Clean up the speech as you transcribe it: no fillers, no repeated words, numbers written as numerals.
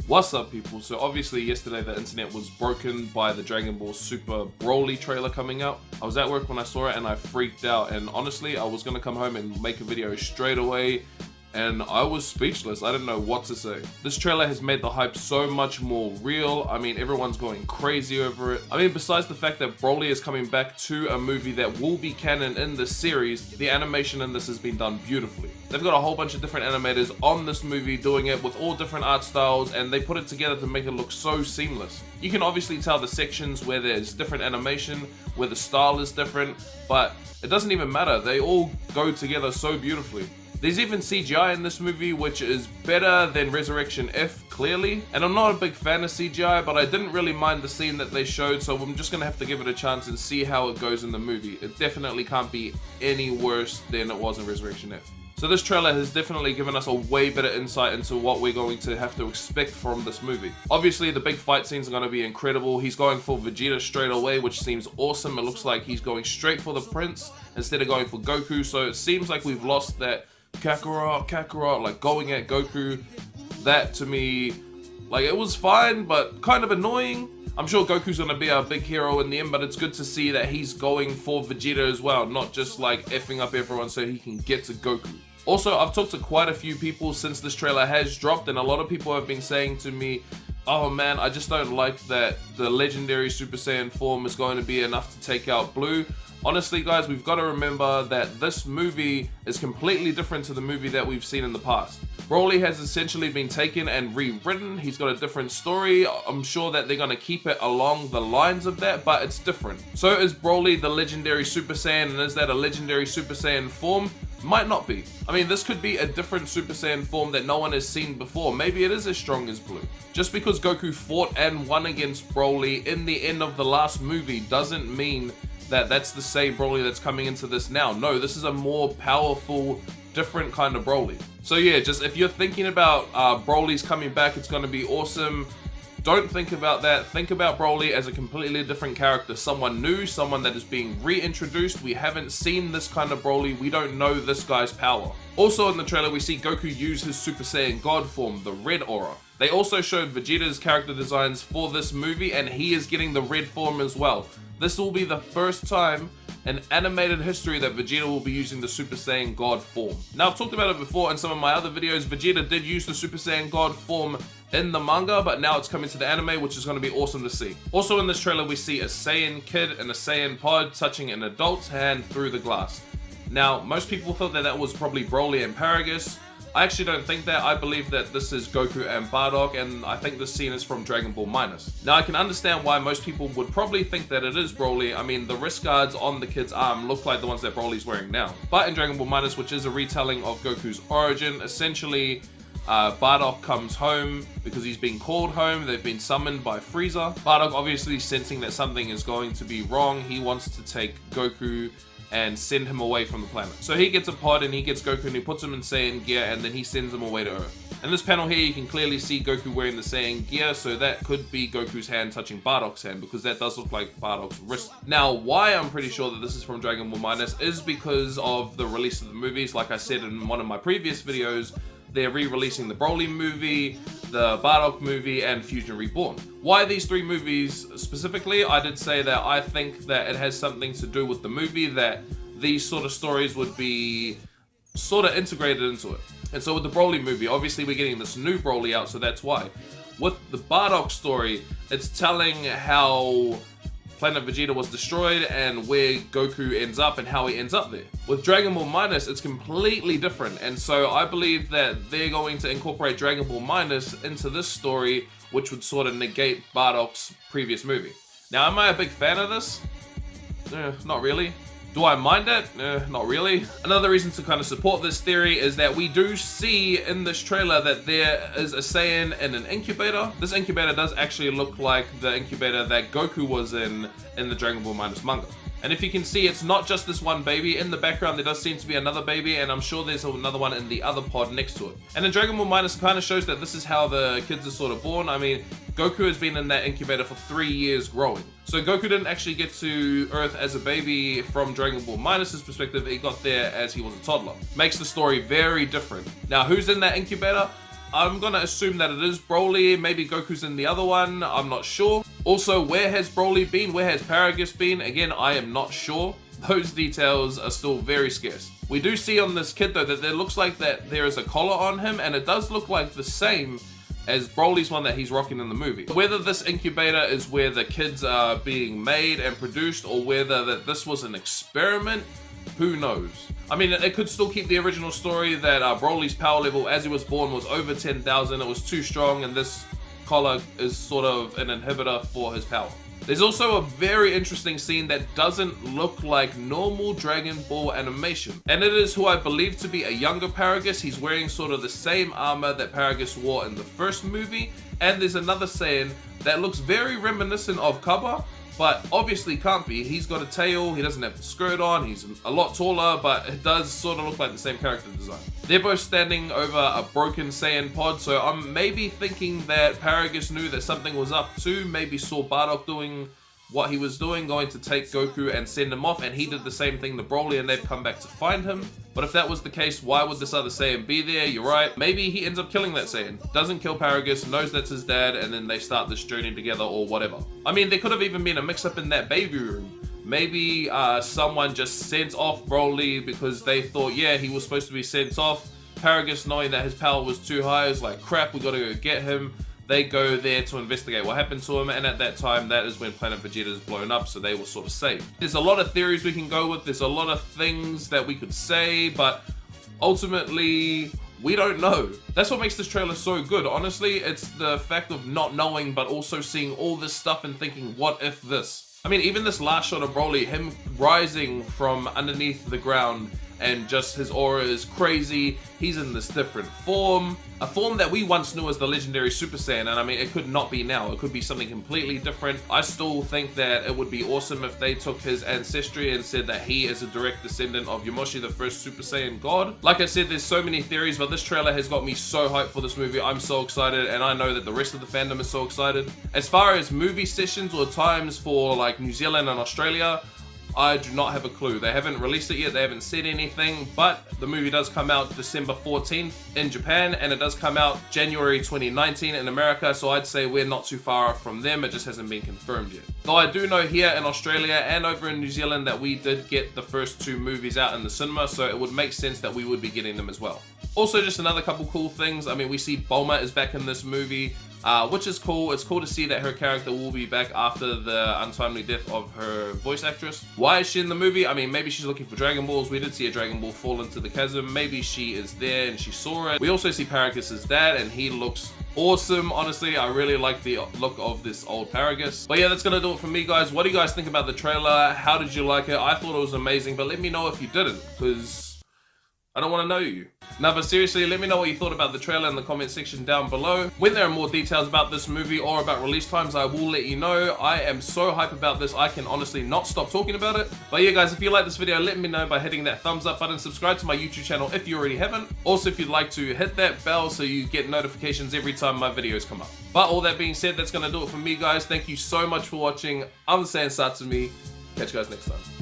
What's up, people? So obviously yesterday the internet was broken by the Dragon Ball Super BROLY trailer coming out. I was at work when I saw it and I freaked out, and honestly I was gonna come home and make a video straight away and I was speechless. I didn't know what to say. This trailer has made the hype so much more real. I mean, everyone's going crazy over it. I mean, besides the fact that BROLY is coming back to a movie that will be canon in this series, the animation in this has been done beautifully. They've got a whole bunch of different animators on this movie doing it with all different art styles, and they put it together to make it look so seamless. You can obviously tell the sections where there's different animation, where the style is different, but it doesn't even matter. They all go together so beautifully. There's even CGI in this movie, which is better than Resurrection F, clearly. And I'm not a big fan of CGI, but I didn't really mind the scene that they showed, so I'm just gonna have to give it a chance and see how it goes in the movie. It definitely can't be any worse than it was in Resurrection F. So this trailer has definitely given us a way better insight into what we're going to have to expect from this movie. Obviously, the big fight scenes are going to be incredible. He's going for Vegeta straight away, which seems awesome. It looks like he's going straight for the Prince instead of going for Goku, so it seems like we've lost that Kakarot, like going at Goku. That to me, like, it was fine, but kind of annoying. I'm sure Goku's gonna be our big hero in the end, but it's good to see that he's going for Vegeta as well, not just like effing up everyone so he can get to Goku. Also, I've talked to quite a few people since this trailer has dropped, and a lot of people have been saying to me, oh man, I just don't like that the legendary Super Saiyan form is going to be enough to take out Blue. Honestly, guys, we've got to remember that this movie is completely different to the movie that we've seen in the past. BROLY has essentially been taken and rewritten. He's got a different story. I'm sure that they're going to keep it along the lines of that, but it's different. So is BROLY the legendary Super Saiyan, and is that a legendary Super Saiyan form? Might not be. I mean, this could be a different Super Saiyan form that no one has seen before. Maybe it is as strong as Blue. Just because Goku fought and won against BROLY in the end of the last movie doesn't mean that that's the same BROLY that's coming into this now. No, this is a more powerful, different kind of BROLY. So yeah, just if you're thinking about BROLY's coming back, it's going to be awesome. Don't think about that. Think about BROLY as a completely different character. Someone new, someone that is being reintroduced. We haven't seen this kind of BROLY. We don't know this guy's power. Also in the trailer, we see Goku use his Super Saiyan God form, the red aura. They also showed Vegeta's character designs for this movie, and he is getting the red form as well. This will be the first time in animated history that Vegeta will be using the Super Saiyan God form. Now, I've talked about it before in some of my other videos. Vegeta did use the Super Saiyan God form in the manga, but now it's coming to the anime, which is going to be awesome to see. Also in this trailer, we see a Saiyan kid and a Saiyan pod touching an adult's hand through the glass. Now, most people thought that that was probably BROLY and Paragus. I actually don't think that. I believe that this is Goku and Bardock, and I think this scene is from Dragon Ball Minus. Now, I can understand why most people would probably think that it is BROLY. I mean, the wrist guards on the kid's arm look like the ones that BROLY's wearing now. But in Dragon Ball Minus, which is a retelling of Goku's origin, essentially, Bardock comes home because he's been called home. They've been summoned by Frieza. Bardock, obviously sensing that something is going to be wrong, he wants to take Goku and send him away from the planet. So he gets a pod and he gets Goku and he puts him in Saiyan gear, and then he sends him away to Earth. In this panel here, you can clearly see Goku wearing the Saiyan gear, so that could be Goku's hand touching Bardock's hand, because that does look like Bardock's wrist. Now, why I'm pretty sure that this is from Dragon Ball Minus is because of the release of the movies. Like I said in one of my previous videos, they're re-releasing the BROLY movie, the Bardock movie, and Fusion Reborn. Why these three movies specifically? I did say that I think that it has something to do with the movie, that these sort of stories would be sort of integrated into it. And so with the BROLY movie, obviously we're getting this new BROLY out, so that's why. With the Bardock story, it's telling how Planet Vegeta was destroyed and where Goku ends up and how he ends up there. With Dragon Ball Minus, it's completely different, and so I believe that they're going to incorporate Dragon Ball Minus into this story, which would sort of negate Bardock's previous movie. Now, am I a big fan of this? Not really. Do I mind it? Not really. Another reason to kind of support this theory is that we do see in this trailer that there is a Saiyan in an incubator. This incubator does actually look like the incubator that Goku was in the Dragon Ball Minus manga. And if you can see, it's not just this one baby. In the background, there does seem to be another baby, and I'm sure there's another one in the other pod next to it. And in Dragon Ball Minus, it kind of shows that this is how the kids are sort of born. I mean, Goku has been in that incubator for 3 years growing. So Goku didn't actually get to Earth as a baby from Dragon Ball Minus's perspective. He got there as he was a toddler. Makes the story very different. Now, who's in that incubator? I'm gonna assume that it is BROLY. Maybe Goku's in the other one, I'm not sure. Also, where has BROLY been? Where has Paragus been? Again, I am not sure. Those details are still very scarce. We do see on this kid though that there looks like that there is a collar on him, and it does look like the same as BROLY's one that he's rocking in the movie. Whether this incubator is where the kids are being made and produced, or whether that this was an experiment, who knows? I mean, it could still keep the original story that BROLY's power level as he was born was over 10,000. It was too strong, and this collar is sort of an inhibitor for his power. There's also a very interesting scene that doesn't look like normal Dragon Ball animation. And it is who I believe to be a younger Paragus. He's wearing sort of the same armor that Paragus wore in the first movie. And there's another Saiyan that looks very reminiscent of Kaba, but obviously can't be. He's got a tail, he doesn't have the skirt on, he's a lot taller, but it does sort of look like the same character design. They're both standing over a broken Saiyan pod, so I'm maybe thinking that Paragus knew that something was up too, maybe saw Bardock doing what he was doing, going to take Goku and send him off, and he did the same thing to BROLY and they've come back to find him. But if that was the case, why would this other Saiyan be there? You're right. Maybe he ends up killing that Saiyan. Doesn't kill Paragus, knows that's his dad, and then they start this journey together or whatever. I mean, there could have even been a mix-up in that baby room. Maybe someone just sent off BROLY because they thought, yeah, he was supposed to be sent off. Paragus, knowing that his power was too high, is like, crap, we gotta go get him. They go there to investigate what happened to him, and at that time, that is when Planet Vegeta is blown up, so they were sort of saved. There's a lot of theories we can go with, there's a lot of things that we could say, but ultimately, we don't know. That's what makes this trailer so good. Honestly, it's the fact of not knowing, but also seeing all this stuff and thinking, what if this? I mean, even this last shot of BROLY, him rising from underneath the ground, and just his aura is crazy. He's in this different form, a form that we once knew as the legendary Super Saiyan, and I mean, it could not be now. It could be something completely different. I still think that it would be awesome if they took his ancestry and said that he is a direct descendant of Yamoshi, the first Super Saiyan god. Like I said, there's so many theories, but this trailer has got me so hyped for this movie. I'm so excited, and I know that the rest of the fandom is so excited. As far as movie sessions or times for like New Zealand and Australia, I do not have a clue. They haven't released it yet, they haven't said anything, but the movie does come out December 14th in Japan, and it does come out January 2019 in America, so I'd say we're not too far off from them. It just hasn't been confirmed yet. Though I do know here in Australia and over in New Zealand that we did get the first two movies out in the cinema, so it would make sense that we would be getting them as well. Also, just another couple cool things. I mean, we see Bulma is back in this movie, which is cool. It's cool to see that her character will be back after the untimely death of her voice actress. Why is she in the movie? I mean, maybe she's looking for Dragon Balls. We did see a Dragon Ball fall into the chasm. Maybe she is there and she saw it. We also see Paragus' dad, and he looks awesome. Honestly, I really like the look of this old Paragus. But yeah, that's gonna do it for me, guys. What do you guys think about the trailer? How did you like it? I thought it was amazing, but let me know if you didn't, because I don't want to know you. No, but seriously, let me know what you thought about the trailer in the comment section down below. When there are more details about this movie or about release times, I will let you know. I am so hyped about this, I can honestly not stop talking about it. But yeah, guys, if you like this video, let me know by hitting that thumbs up button. Subscribe to my YouTube channel if you already haven't. Also, if you'd like to hit that bell so you get notifications every time my videos come up. But all that being said, that's going to do it for me, guys. Thank you so much for watching. I'm the Saiyan Satsumi. Catch you guys next time.